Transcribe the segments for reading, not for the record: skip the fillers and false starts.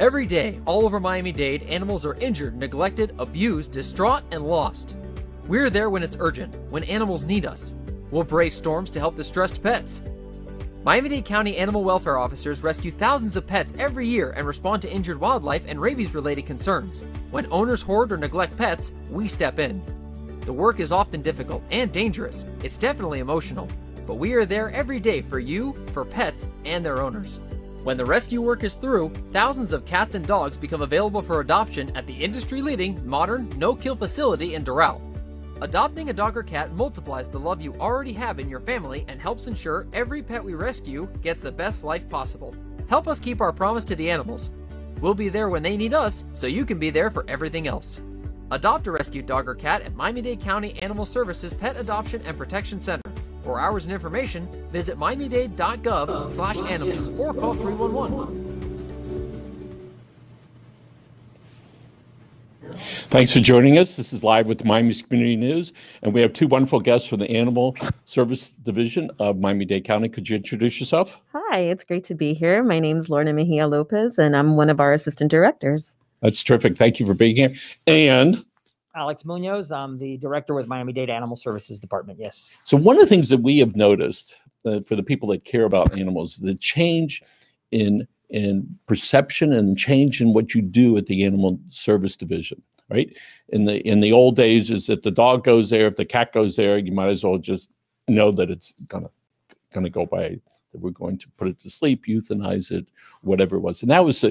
Every day, all over Miami-Dade, animals are injured, neglected, abused, distraught, and lost. We're there when it's urgent, when animals need us. We'll brave storms to help distressed pets. Miami-Dade County animal welfare officers rescue thousands of pets every year and respond to injured wildlife and rabies-related concerns. When owners hoard or neglect pets, we step in. The work is often difficult and dangerous. It's definitely emotional, but we are there every day for you, for pets, and their owners. When the rescue work is through, thousands of cats and dogs become available for adoption at the industry-leading, modern, no-kill facility in Doral. Adopting a dog or cat multiplies the love you already have in your family and helps ensure every pet we rescue gets the best life possible. Help us keep our promise to the animals. We'll be there when they need us, so you can be there for everything else. Adopt a rescued dog or cat at Miami-Dade County Animal Services Pet Adoption and Protection Center. For hours and information, visit miamidade.gov/animals or call 311. Thanks for joining us. This is Live with the Miami's Community News, and we have two wonderful guests from the Animal Service Division of Miami-Dade County. Could you introduce yourself? Hi, it's great to be here. My name is Lorna Mejia-Lopez, and I'm one of our assistant directors. That's terrific. Thank you for being here. And Alex Muñoz, I'm the director with Miami-Dade Animal Services Department, yes. So one of the things that we have noticed for the people that care about animals, the change in perception and change in what you do at the Animal Service Division, right? In the old days is that the dog goes there, if the cat goes there, you might as well just know that it's gonna go by, that we're going to put it to sleep, euthanize it, whatever it was. And that was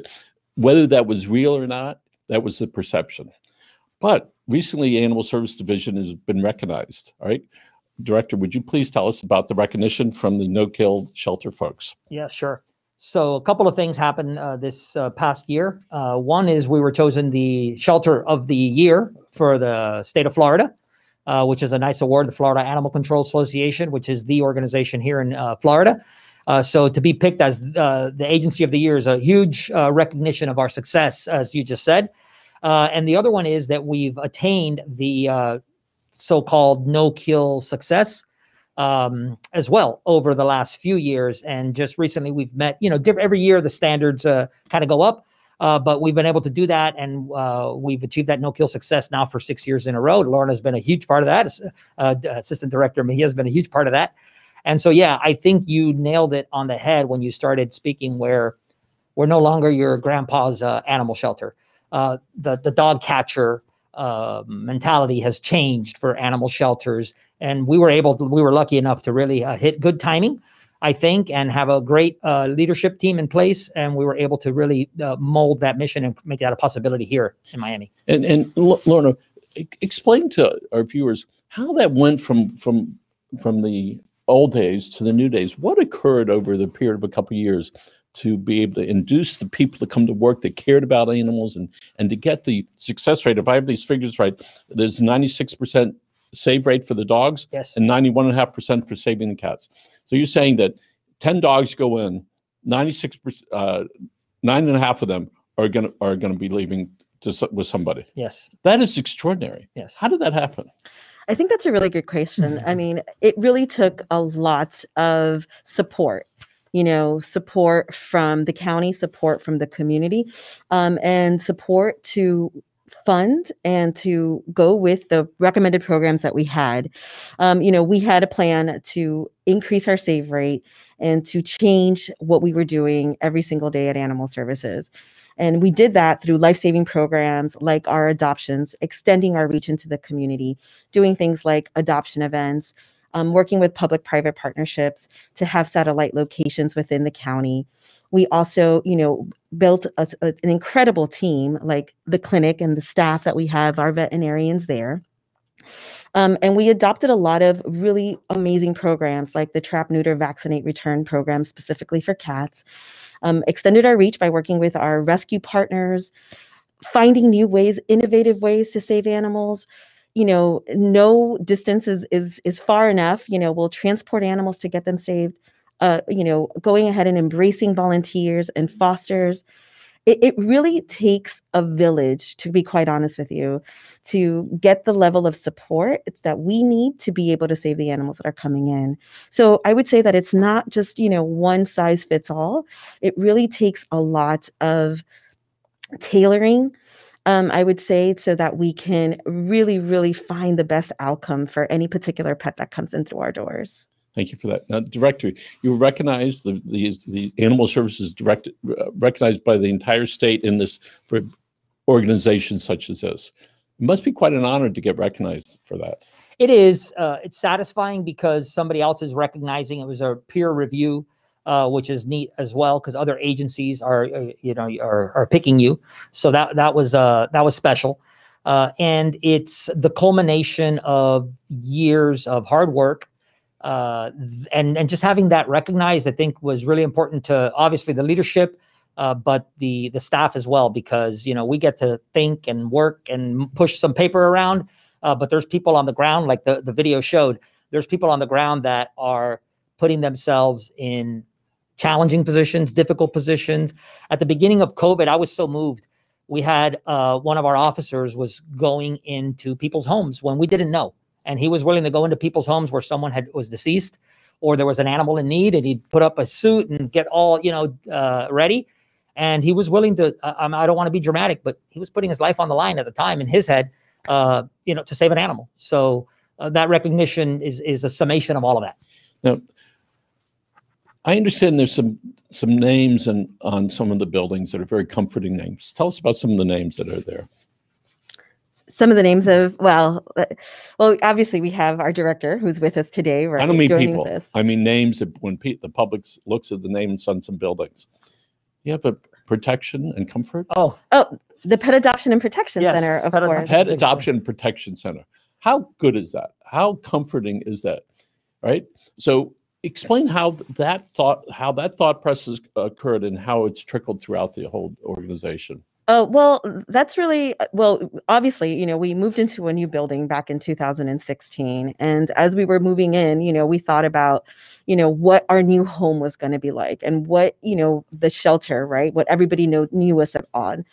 whether that was real or not, that was the perception. But recently, Animal Service Division has been recognized. All right, Director, would you please tell us about the recognition from the no-kill shelter folks? Yeah, sure. So a couple of things happened this past year. One is we were chosen the Shelter of the Year for the state of Florida, which is a nice award, the Florida Animal Control Association, which is the organization here in Florida. So to be picked as the agency of the year is a huge recognition of our success, as you just said. And the other one is that we've attained the so-called no-kill success as well over the last few years. And just recently we've met, every year the standards kind of go up, but we've been able to do that. And we've achieved that no-kill success now for 6 years in a row. Lorna's been a huge part of that. Assistant Director Mejia has been a huge part of that. And so, yeah, I think you nailed it on the head when you started speaking where we're no longer your grandpa's animal shelter. The dog catcher mentality has changed for animal shelters, and we were lucky enough to really hit good timing, I think, and have a great leadership team in place, and we were able to really mold that mission and make that a possibility here in Miami. And Lorna, explain to our viewers how that went from the old days to the new days. What occurred over the period of a couple of years to be able to induce the people to come to work that cared about animals and to get the success rate? If I have these figures right, there's 96% save rate for the dogs, yes, and 91.5% for saving the cats. So you're saying that 10 dogs go in, 96%, 9.5 of them are gonna be leaving with somebody. Yes, that is extraordinary. Yes, how did that happen? I think that's a really good question. I mean, it really took a lot of support. Support from the county, support from the community, and support to fund and to go with the recommended programs that we had. We had a plan to increase our save rate and to change what we were doing every single day at Animal Services. And we did that through life-saving programs like our adoptions, extending our reach into the community, doing things like adoption events, working with public-private partnerships to have satellite locations within the county. We also, built an incredible team, like the clinic and the staff that we have, our veterinarians there. And we adopted a lot of really amazing programs like the Trap, Neuter, Vaccinate, Return program specifically for cats. Extended our reach by working with our rescue partners, finding new ways, innovative ways to save animals. No distance is far enough. We'll transport animals to get them saved. Going ahead and embracing volunteers and fosters. It really takes a village, to be quite honest with you, to get the level of support that we need to be able to save the animals that are coming in. So I would say that it's not just, one size fits all. It really takes a lot of tailoring, I would say, so that we can really, really find the best outcome for any particular pet that comes in through our doors. Thank you for that. Now, Director, you recognize the Animal Services recognized by the entire state in this for organizations such as this. It must be quite an honor to get recognized for that. It is. It's satisfying because somebody else is recognizing. It was a peer review, which is neat as well, because other agencies are picking you. So that was special, and it's the culmination of years of hard work, and just having that recognized, I think, was really important to obviously the leadership, but the staff as well, because we get to think and work and push some paper around. But there's people on the ground, like the video showed, there's people on the ground that are putting themselves in challenging positions, difficult positions. At the beginning of COVID, I was so moved. We had one of our officers was going into people's homes when we didn't know. And he was willing to go into people's homes where someone was deceased or there was an animal in need, and he'd put up a suit and get all, ready. And he was willing to, I don't want to be dramatic, but he was putting his life on the line at the time in his head, to save an animal. So that recognition is a summation of all of that. Now, I understand there's some names on some of the buildings that are very comforting names. Tell us about some of the names that are there. Some of the names of, well, obviously we have our director who's with us today. Right? I don't mean people. I mean names that when the public looks at the names on some buildings. You have a protection and comfort? Oh, the Pet Adoption and Protection Center, of course. Pet Adoption and Protection Center. How good is that? How comforting is that? Right? So explain how that thought process occurred and how it's trickled throughout the whole organization. Well, that's really, obviously, we moved into a new building back in 2016. And as we were moving in, we thought about, what our new home was going to be like and what, the shelter, right? What everybody knew us on.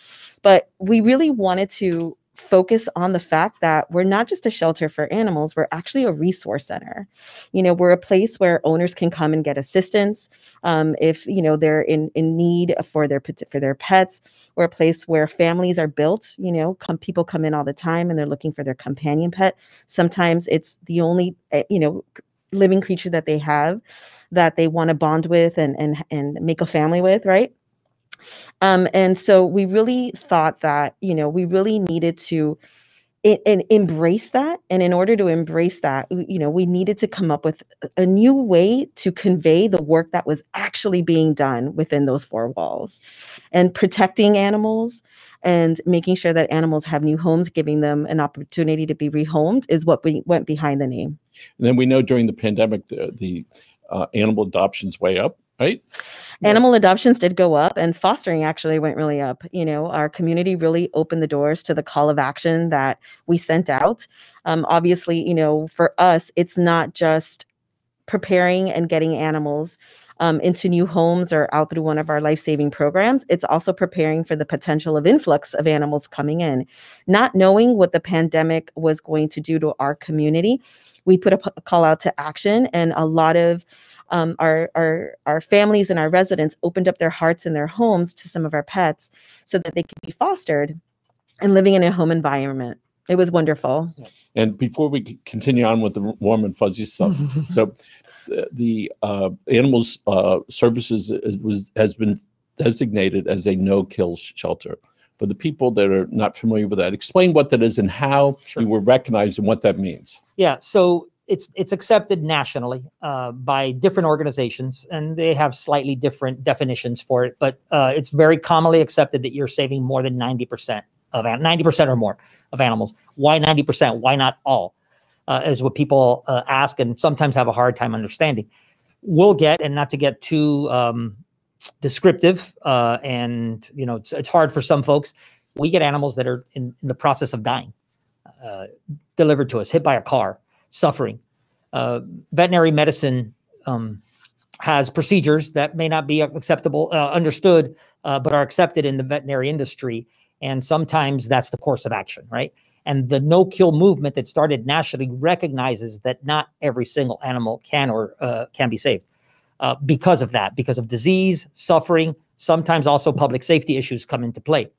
But we really wanted to focus on the fact that we're not just a shelter for animals, we're actually a resource center. We're a place where owners can come and get assistance if they're in need for their pets. We're a place where families are built. People come in all the time and they're looking for their companion pet. Sometimes it's the only living creature that they have that they want to bond with and make a family with, right? And so we really thought that, we really needed to embrace that. And in order to embrace that, we needed to come up with a new way to convey the work that was actually being done within those four walls, and protecting animals and making sure that animals have new homes, giving them an opportunity to be rehomed is what we went behind the name. And then we know during the pandemic, the animal adoptions way up. Right? Animal adoptions did go up, and fostering actually went really up. Our community really opened the doors to the call of action that we sent out. Obviously, for us, it's not just preparing and getting animals into new homes or out through one of our life-saving programs. It's also preparing for the potential of influx of animals coming in. Not knowing what the pandemic was going to do to our community, we put a call out to action, and a lot of our families and our residents opened up their hearts and their homes to some of our pets so that they could be fostered and living in a home environment. It was wonderful. And before we continue on with the warm and fuzzy stuff, so the Animals Services has been designated as a no-kill shelter. For the people that are not familiar with that, explain what that is and how you were recognized and what that means. Yeah, so it's accepted nationally by different organizations, and they have slightly different definitions for it. But it's very commonly accepted that you're saving more than 90% of 90% or more of animals. Why 90%? Why not all? Is what people ask, and sometimes have a hard time understanding. We'll get, and not to get too descriptive, and it's hard for some folks. We get animals that are in the process of dying, delivered to us, hit by a car, suffering. Veterinary medicine has procedures that may not be acceptable, understood, but are accepted in the veterinary industry. And sometimes that's the course of action, right? And the no-kill movement that started nationally recognizes that not every single animal can be saved because of that, because of disease, suffering. Sometimes also public safety issues come into play.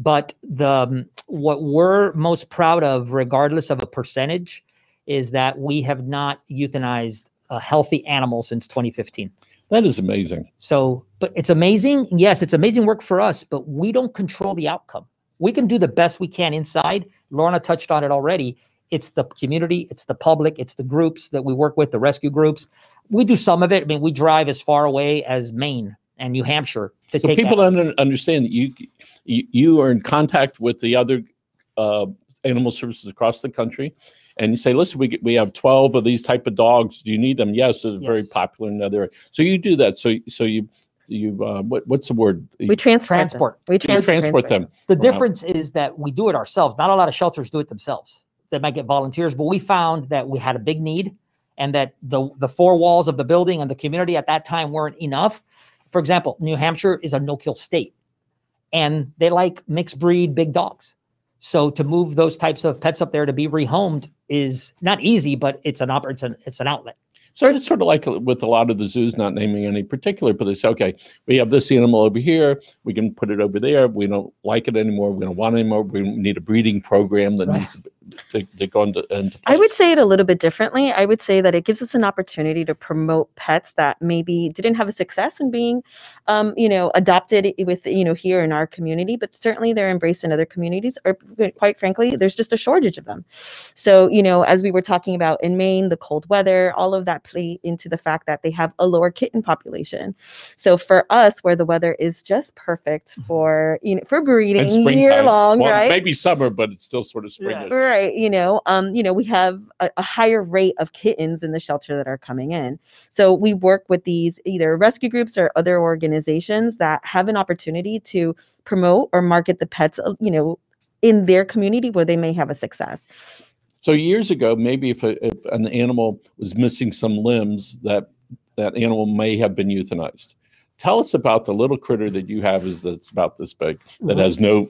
But what we're most proud of, regardless of a percentage, is that we have not euthanized a healthy animal since 2015. That is amazing. So, but it's amazing. Yes, it's amazing work for us, but we don't control the outcome. We can do the best we can inside. Lorna touched on it already. It's the community, it's the public, it's the groups that we work with, the rescue groups. We do some of it. I mean, we drive as far away as Maine and New Hampshire to take people animals. don't understand that you are in contact with the other animal services across the country, and you say, listen, we have 12 of these type of dogs. Do you need them? Yes, they're very popular in other areas. So you do that. So you what's the word? We transport. We transport them. The difference is that we do it ourselves. Not a lot of shelters do it themselves. They might get volunteers, but we found that we had a big need, and that the four walls of the building and the community at that time weren't enough. For example, New Hampshire is a no-kill state, and they like mixed breed big dogs. So to move those types of pets up there to be rehomed is not easy, but it's an outlet. So it's sort of like with a lot of the zoos, not naming any particular, but they say, okay, we have this animal over here. We can put it over there. We don't like it anymore. We don't want it anymore. We need a breeding program that needs to go into place. I would say it a little bit differently. I would say that it gives us an opportunity to promote pets that maybe didn't have a success in being, adopted with, here in our community, but certainly they're embraced in other communities, or quite frankly, there's just a shortage of them. So, as we were talking about in Maine, the cold weather, all of that play into the fact that they have a lower kitten population. So for us, where the weather is just perfect for breeding year long, right? Maybe summer, but it's still sort of spring. Yeah. Right. We have a higher rate of kittens in the shelter that are coming in. So we work with these either rescue groups or other organizations that have an opportunity to promote or market the pets, in their community where they may have a success. So years ago, maybe if an animal was missing some limbs, that animal may have been euthanized. Tell us about the little critter that you have that's about this big, that has no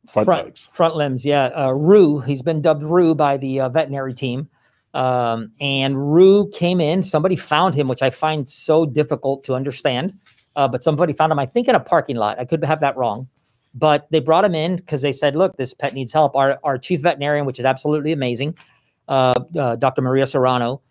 front legs. Front limbs, yeah. Rue, he's been dubbed Rue by the veterinary team. And Rue came in, somebody found him, which I find so difficult to understand. But somebody found him, I think, in a parking lot. I could have that wrong. But they brought him in because they said, look, this pet needs help. Our chief veterinarian, which is absolutely amazing, Dr. Maria Serrano,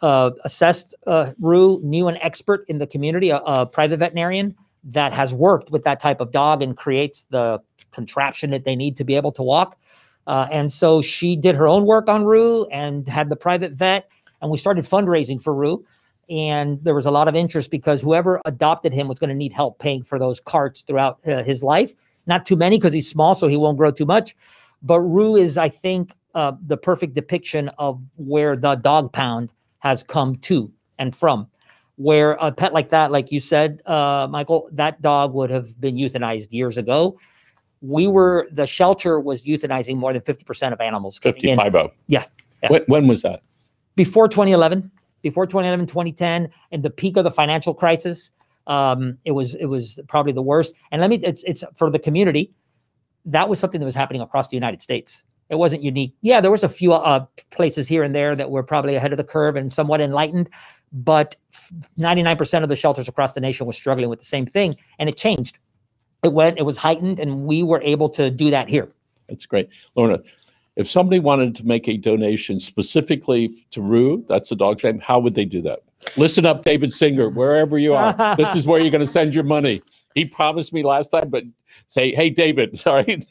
assessed Rue, knew an expert in the community, a private veterinarian that has worked with that type of dog and creates the contraption that they need to be able to walk. And so she did her own work on Rue and had the private vet, and we started fundraising for Rue. And there was a lot of interest because whoever adopted him was going to need help paying for those carts throughout his life. Not too many because he's small, so he won't grow too much. But Rue is, I think, the perfect depiction of where the dog pound has come to and from. Where a pet like that, like you said, Michael, that dog would have been euthanized years ago. The shelter was euthanizing more than 50% of animals. 55. Yeah. When was that? Before 2011, 2010, and the peak of the financial crisis. It was probably the worst. And it's for the community. That was something that was happening across the United States. It wasn't unique. Yeah, there was a few places here and there that were probably ahead of the curve and somewhat enlightened, but 99% of the shelters across the nation were struggling with the same thing, and it changed. It was heightened, and we were able to do that here. That's great. Lorna, if somebody wanted to make a donation specifically to Rue, that's the dog's name, how would they do that? Listen up, David Singer, wherever you are. This is where you're going to send your money. He promised me last time, but say, hey, David, sorry.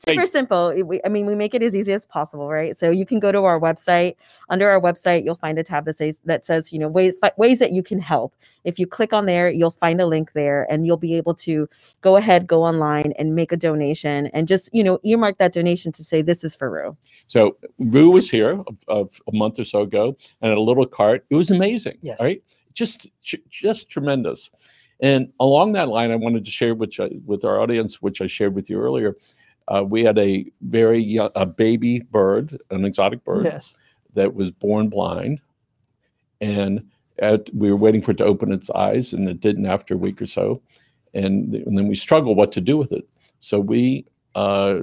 Super simple. We make it as easy as possible, right? So you can go to our website. Under our website, you'll find a tab that says, ways that you can help. If you click on there, you'll find a link there, and you'll be able to go online and make a donation, and just, earmark that donation to say this is for Rue. So Rue was here a month or so ago, and a little cart. It was amazing. Yes. Right? Just tremendous. And along that line, I wanted to share with our audience, which I shared with you earlier. We had a baby bird, an exotic bird, yes, that was born blind, and we were waiting for it to open its eyes, and it didn't after a week or so, and then we struggled what to do with it. So we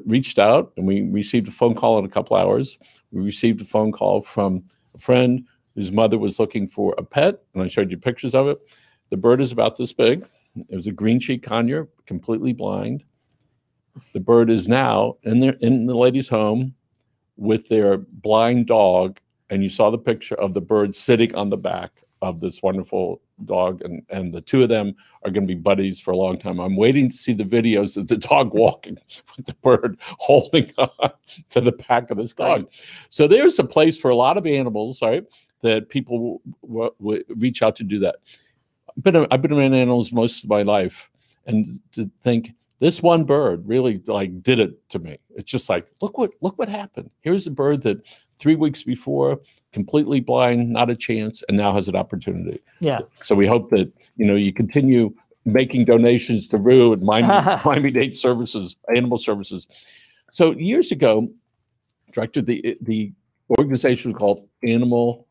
reached out, and we received a phone call in a couple hours. We received a phone call from a friend whose mother was looking for a pet, and I showed you pictures of it. The bird is about this big. It was a green cheek conure, completely blind. The bird is now in the lady's home with their blind dog, and you saw the picture of the bird sitting on the back of this wonderful dog, and the two of them are going to be buddies for a long time. I'm waiting to see the videos of the dog walking with the bird holding on to the back of this dog. So there's a place for a lot of animals, right, that people reach out to do that. I've been around animals most of my life, and to think this one bird really like did it to me. It's just like, look what happened. Here's a bird that 3 weeks before, completely blind, not a chance, and now has an opportunity. Yeah. So we hope that, you continue making donations to Rue and Miami-Dade Services, Animal Services. So years ago, Director, the organization was called Animal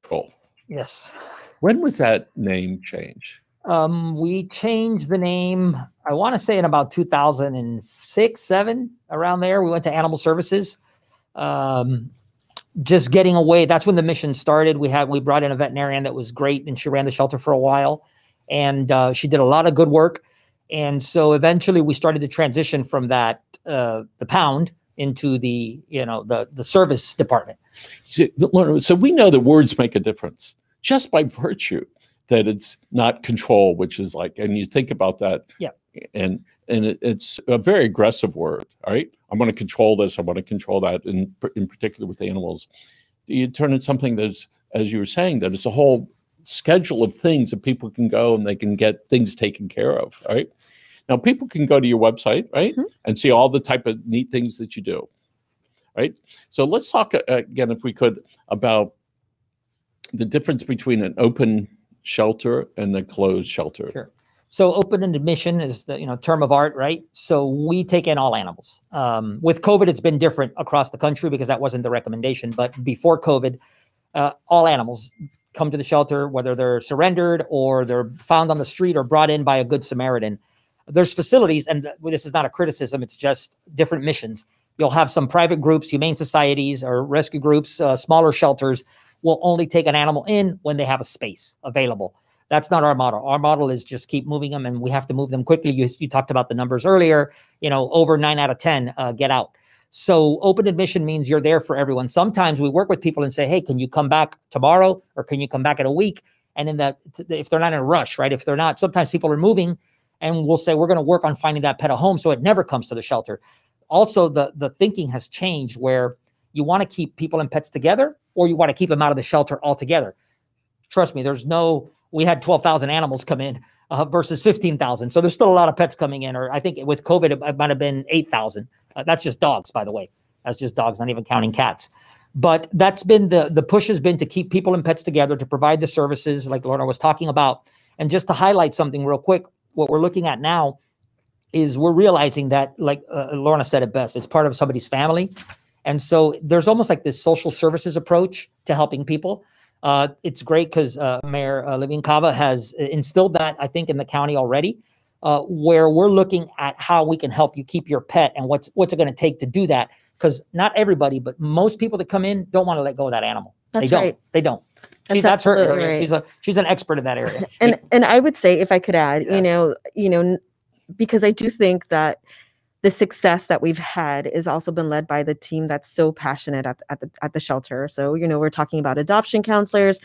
Control. Yes. When was that name change? We changed the name, I want to say in about 2006, 7, around there. We went to Animal Services. Just getting away. That's when the mission started. We brought in a veterinarian that was great, and she ran the shelter for a while, and she did a lot of good work. And so eventually we started to transition from that, the pound into the service department. So we know that words make a difference just by virtue that it's not control, which is like, and you think about that. Yeah. And it's a very aggressive word. All right. I'm going to control this. I want to control that. In particular with animals, you turn it something that's, as you were saying, that it's a whole schedule of things that people can go and they can get things taken care of. All right. Now people can go to your website, right, and see all the type of neat things that you do. Right. So let's talk again, if we could, about the difference between an open shelter and a closed shelter. Sure. So open and admission is the term of art, right? So we take in all animals. With COVID, it's been different across the country because that wasn't the recommendation. But before COVID, all animals come to the shelter, whether they're surrendered or they're found on the street or brought in by a good Samaritan. There's facilities, and this is not a criticism, it's just different missions. You'll have some private groups, humane societies or rescue groups, smaller shelters will only take an animal in when they have a space available. That's not our model. Our model is just keep moving them, and we have to move them quickly. You talked about the numbers earlier, over 9 out of 10 get out. So open admission means you're there for everyone. Sometimes we work with people and say, hey, can you come back tomorrow, or can you come back in a week? And if they're not in a rush, right? If they're not, sometimes people are moving, and we'll say, we're going to work on finding that pet a home so it never comes to the shelter. Also, the thinking has changed where you want to keep people and pets together, or you want to keep them out of the shelter altogether. Trust me, we had 12,000 animals come in versus 15,000. So there's still a lot of pets coming in, or I think with COVID, it might have been 8,000. That's just dogs, by the way. That's just dogs, not even counting cats. But that's been the push has been to keep people and pets together, to provide the services like Lorna was talking about. And just to highlight something real quick, what we're looking at now is we're realizing that, like Lorna said it best, it's part of somebody's family. And so there's almost like this social services approach to helping people. It's great because Mayor Levine Cava has instilled that, I think, in the county already, where we're looking at how we can help you keep your pet and what's it going to take to do that. Because not everybody, but most people that come in don't want to let go of that animal. That's right. They don't. That's her area. Right. She's an expert in that area. And I would say, if I could add, because I do think that the success that we've had has also been led by the team that's so passionate at the shelter. So, we're talking about adoption counselors,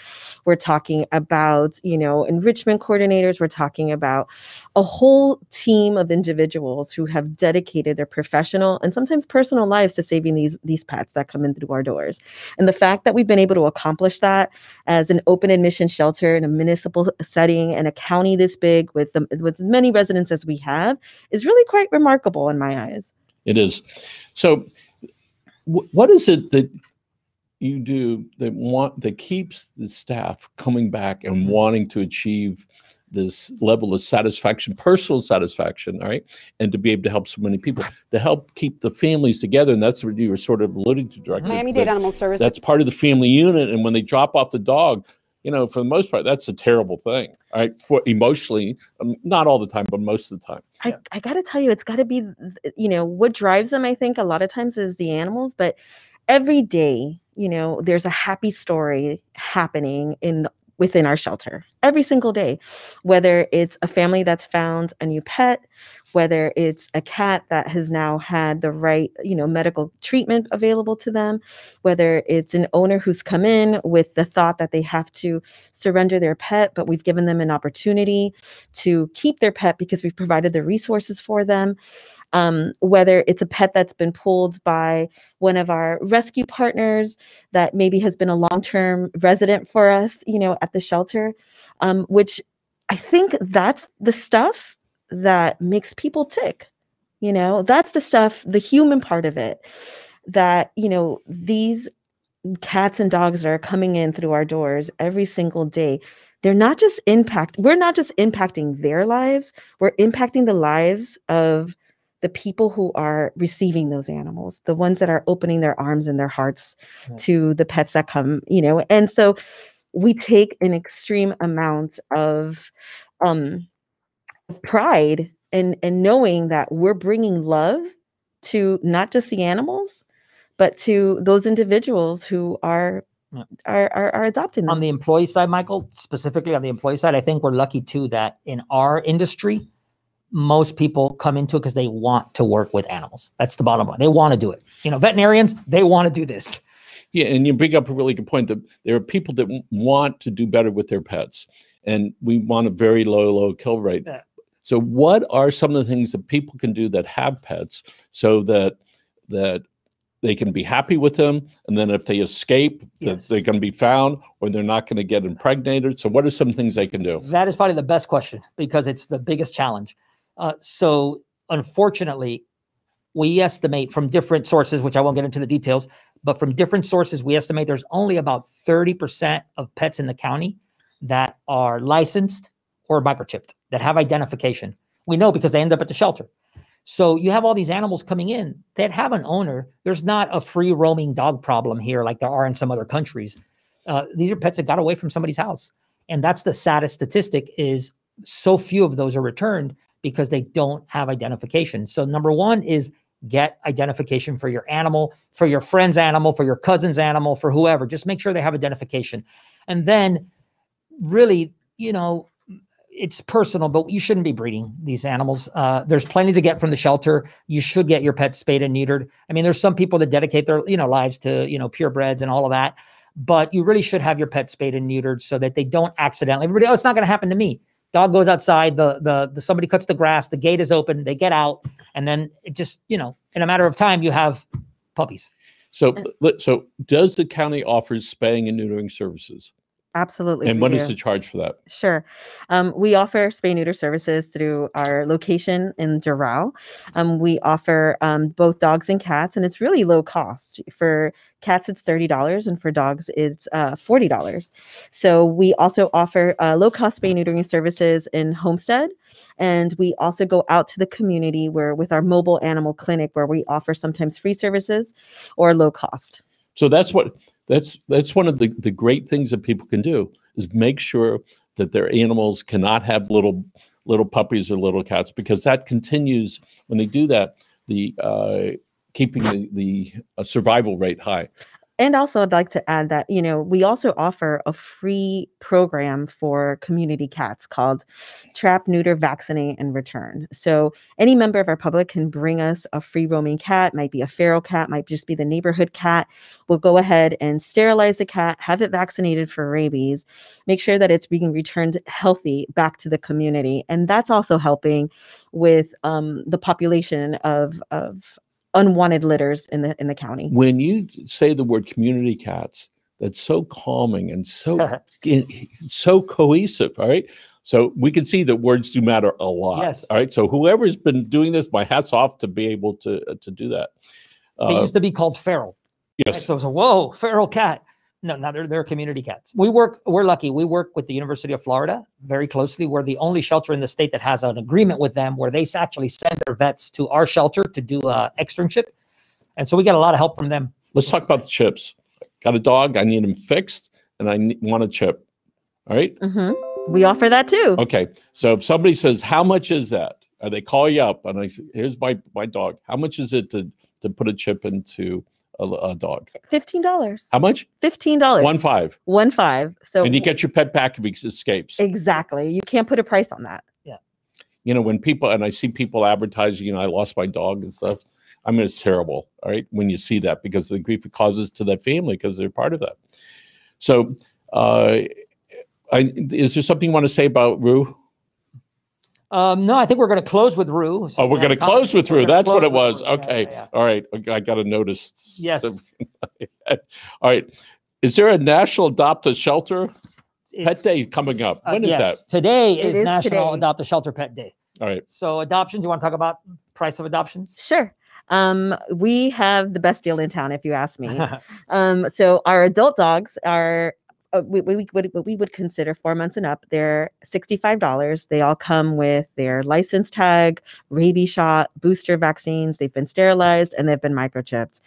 we're talking about, enrichment coordinators, we're talking about a whole team of individuals who have dedicated their professional and sometimes personal lives to saving these pets that come in through our doors. And the fact that we've been able to accomplish that as an open admission shelter in a municipal setting and a county this big with as many residents as we have is really quite remarkable in my eyes. It is. So what is it that you do that keeps the staff coming back and wanting to achieve this level of satisfaction, personal satisfaction, all right, and to be able to help so many people, to help keep the families together? And that's what you were sort of alluding to, Director. Miami-Dade Animal Services. That's part of the family unit. And when they drop off the dog, for the most part, that's a terrible thing, all right, for emotionally, not all the time, but most of the time. I got to tell you, it's got to be, what drives them, I think, a lot of times is the animals. But every day, there's a happy story happening within our shelter every single day, whether it's a family that's found a new pet, whether it's a cat that has now had the right, medical treatment available to them, whether it's an owner who's come in with the thought that they have to surrender their pet, but we've given them an opportunity to keep their pet because we've provided the resources for them. Whether it's a pet that's been pulled by one of our rescue partners that maybe has been a long-term resident for us, at the shelter, which I think that's the stuff that makes people tick. That's the stuff, the human part of it, that, these cats and dogs that are coming in through our doors every single day, we're not just impacting their lives, we're impacting the lives of the people who are receiving those animals, the ones that are opening their arms and their hearts to the pets that come, and so we take an extreme amount of pride in knowing that we're bringing love to not just the animals, but to those individuals who are adopting them. On the employee side, Michael, specifically on the employee side, I think we're lucky too that in our industry, most people come into it because they want to work with animals. That's the bottom line. They want to do it. Veterinarians, they want to do this. Yeah, and you bring up a really good point that there are people that want to do better with their pets, and we want a very low kill rate. Yeah. So what are some of the things that people can do that have pets so that they can be happy with them, and then if they escape, that they're going to be found, or they're not going to get impregnated? So what are some things they can do? That is probably the best question because it's the biggest challenge. So unfortunately, we estimate from different sources, which I won't get into the details, but from different sources, we estimate there's only about 30% of pets in the county that are licensed or microchipped, that have identification. We know because they end up at the shelter. So you have all these animals coming in that have an owner. There's not a free roaming dog problem here like there are in some other countries. These are pets that got away from somebody's house. And that's the saddest statistic, is so few of those are returned because they don't have identification. So number one is get identification for your animal, for your friend's animal, for your cousin's animal, for whoever. Just make sure they have identification. And then really, it's personal, but you shouldn't be breeding these animals. There's plenty to get from the shelter. You should get your pets spayed and neutered. I mean, there's some people that dedicate their, lives to, purebreds and all of that, but you really should have your pets spayed and neutered so that they don't accidentally, everybody, it's not going to happen to me. Dog goes outside, somebody cuts the grass, the gate is open, they get out, and then it just, in a matter of time, you have puppies. So does the county offer spaying and neutering services? Absolutely. And what is the charge for that? Sure. We offer spay neuter services through our location in Doral. We offer both dogs and cats, and it's really low cost. For cats, it's $30, and for dogs, it's $40. So we also offer low-cost spay neutering services in Homestead, and we also go out to the community with our mobile animal clinic, where we offer sometimes free services or low cost. So that's one of the great things that people can do, is make sure that their animals cannot have little puppies or little cats, because that continues, when they do that, the keeping the survival rate high. And also, I'd like to add that, we also offer a free program for community cats called Trap, Neuter, Vaccinate, and Return. So any member of our public can bring us a free roaming cat, might be a feral cat, might just be the neighborhood cat. We'll go ahead and sterilize the cat, have it vaccinated for rabies, make sure that it's being returned healthy back to the community. And that's also helping with the population of unwanted litters in the county. When you say the word community cats, that's so calming and so cohesive. All right. So we can see that words do matter a lot. Yes. All right. So whoever's been doing this, my hat's off to be able to do that. They used to be called feral. Yes. Right? So it's whoa, feral cat. No, now they're community cats. We're lucky. We work with the University of Florida very closely. We're the only shelter in the state that has an agreement with them where they actually send their vets to our shelter to do an externship. And so we get a lot of help from them. Let's talk about the chips. Got a dog, I need him fixed, and I want a chip. All right? Mm-hmm. We offer that too. Okay. So if somebody says, how much is that? Or they call you up and I say, here's my dog. How much is it to put a chip into a dog? $15. How much? $15. 1.5. 1.5. So and you get your pet back if he escapes. Exactly. You can't put a price on that. Yeah. You know, when people, and I see people advertising, you know, I lost my dog and stuff. I mean, it's terrible, all right, when you see that, because of the grief it causes to that family, because they're part of that. So is there something you want to say about Rue? No, I think we're going to close with Rue. So we're going to close with Rue. That's what it was. Rue. Okay. Yeah. All right. I got to notice. Yes. All right. Is there a National Adopt a Shelter Pet Day coming up? When is yes. that? Today is is National today. Adopt a Shelter Pet Day. All right. So adoptions, you want to talk about price of adoptions? Sure. We have the best deal in town, if you ask me. So our adult dogs are what we would consider 4 months and up. They're $65. They all come with their license tag, rabies shot, booster vaccines. They've been sterilized and they've been microchipped.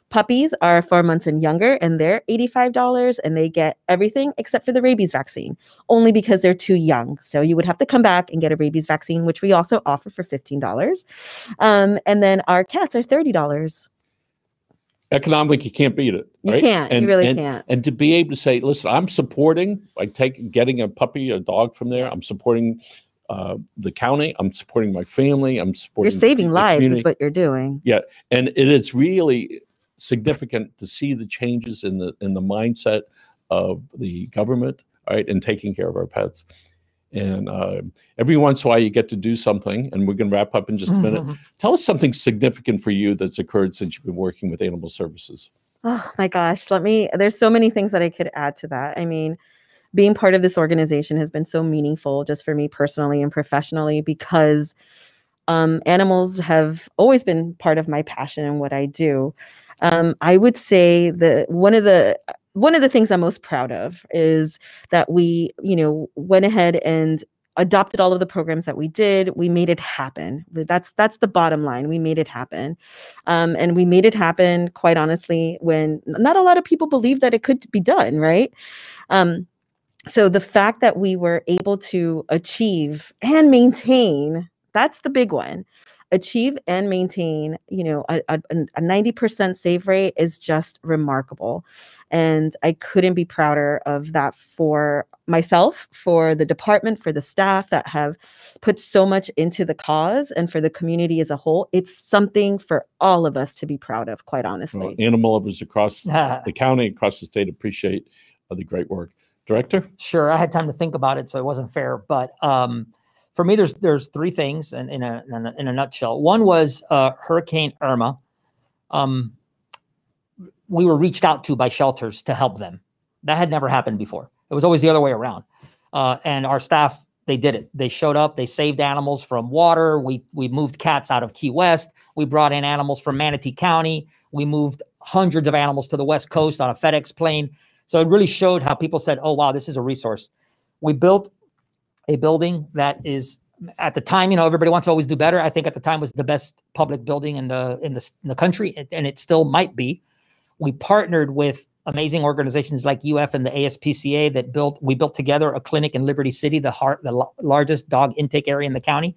Puppies are 4 months and younger, and they're $85, and they get everything except for the rabies vaccine, only because they're too young. So you would have to come back and get a rabies vaccine, which we also offer for $15. And then our cats are $30. Economically, you can't beat it. You right? can't. You really can't. And to be able to say, listen, I'm supporting, getting a puppy, a dog from there. I'm supporting the county. I'm supporting my family. I'm supporting. You're saving lives community. is what you're doing. Yeah, and it's really significant to see the changes in the mindset of the government, right, and taking care of our pets. And every once in a while you get to do something, and we're going to wrap up in just a minute. Tell us something significant for you that's occurred since you've been working with Animal Services. Oh my gosh, there's so many things that I could add to that. I mean, being part of this organization has been so meaningful just for me personally and professionally, because animals have always been part of my passion and what I do. I would say that one of the things I'm most proud of is that we, went ahead and adopted all of the programs that we did. We made it happen. That's the bottom line. We made it happen. And we made it happen, quite honestly, when not a lot of people believed that it could be done, right? So the fact that we were able to achieve and maintain, that's the big one. Achieve and maintain, a 90% save rate is just remarkable. And I couldn't be prouder of that for myself, for the department, for the staff that have put so much into the cause, and for the community as a whole. It's something for all of us to be proud of, quite honestly. Well, animal lovers across the county, across the state appreciate the great work. Director? Sure. I had time to think about it, so it wasn't fair. But for me, there's three things in a nutshell. One was Hurricane Irma. We were reached out to by shelters to help them. That had never happened before. It was always the other way around. And our staff, they did it. They showed up. They saved animals from water. We moved cats out of Key West. We brought in animals from Manatee County. We moved hundreds of animals to the West Coast on a FedEx plane. So it really showed how people said, oh, wow, this is a resource. We built a building that is, at the time, everybody wants to always do better. I think at the time was the best public building in the country, and it still might be. We partnered with amazing organizations like UF and the ASPCA we built together a clinic in Liberty City, the largest dog intake area in the county.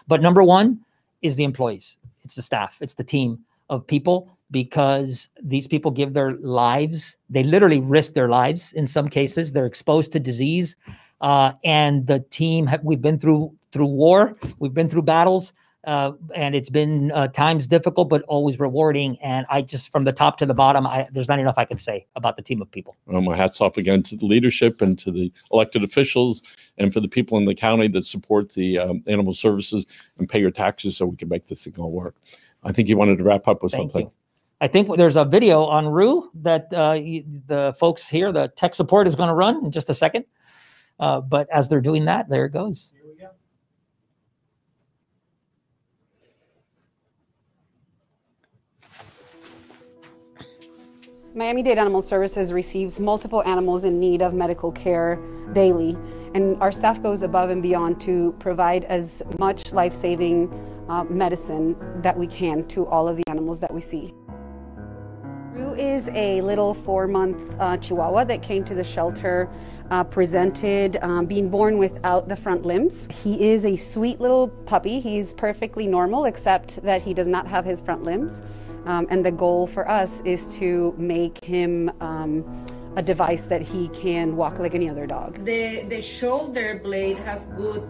But number one is the employees. It's the staff. It's the team of people, because these people give their lives. They literally risk their lives in some cases. They're exposed to disease. And the team, we've been through war. We've been through battles. And it's been times difficult, but always rewarding. And I just, from the top to the bottom, there's not enough I can say about the team of people. Well, my hat's off again to the leadership and to the elected officials and for the people in the county that support the animal services and pay your taxes so we can make this thing all work. I think you wanted to wrap up with something. You. I think there's a video on Rue that the folks here, the tech support, is going to run in just a second. But as they're doing that, there it goes. Here we go. Miami-Dade Animal Services receives multiple animals in need of medical care daily, and our staff goes above and beyond to provide as much life-saving medicine that we can to all of the animals that we see. Rue is a little 4-month Chihuahua that came to the shelter, presented being born without the front limbs. He is a sweet little puppy. He's perfectly normal, except that he does not have his front limbs. And the goal for us is to make him a device that he can walk like any other dog. The shoulder blade has good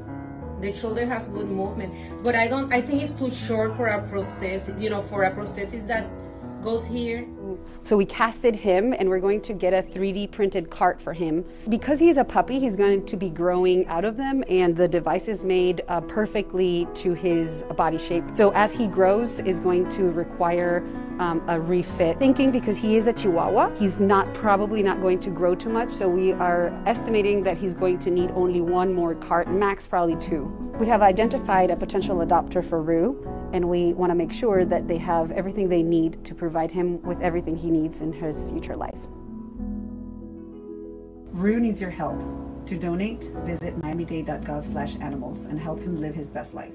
The shoulder has good movement, but I think it's too short for a prosthesis, for a prosthesis that goes here. So we casted him, and we're going to get a 3D printed cart for him. Because he's a puppy, he's going to be growing out of them, and the device is made perfectly to his body shape. So as he grows, is going to require a refit. Thinking because he is a Chihuahua, he's probably not going to grow too much, so we are estimating that he's going to need only one more cart, max probably 2. We have identified a potential adopter for Rue, and we want to make sure that they have everything they need to provide him with everything he needs in his future life. Rue needs your help. To donate, visit miamidade.gov/animals and help him live his best life.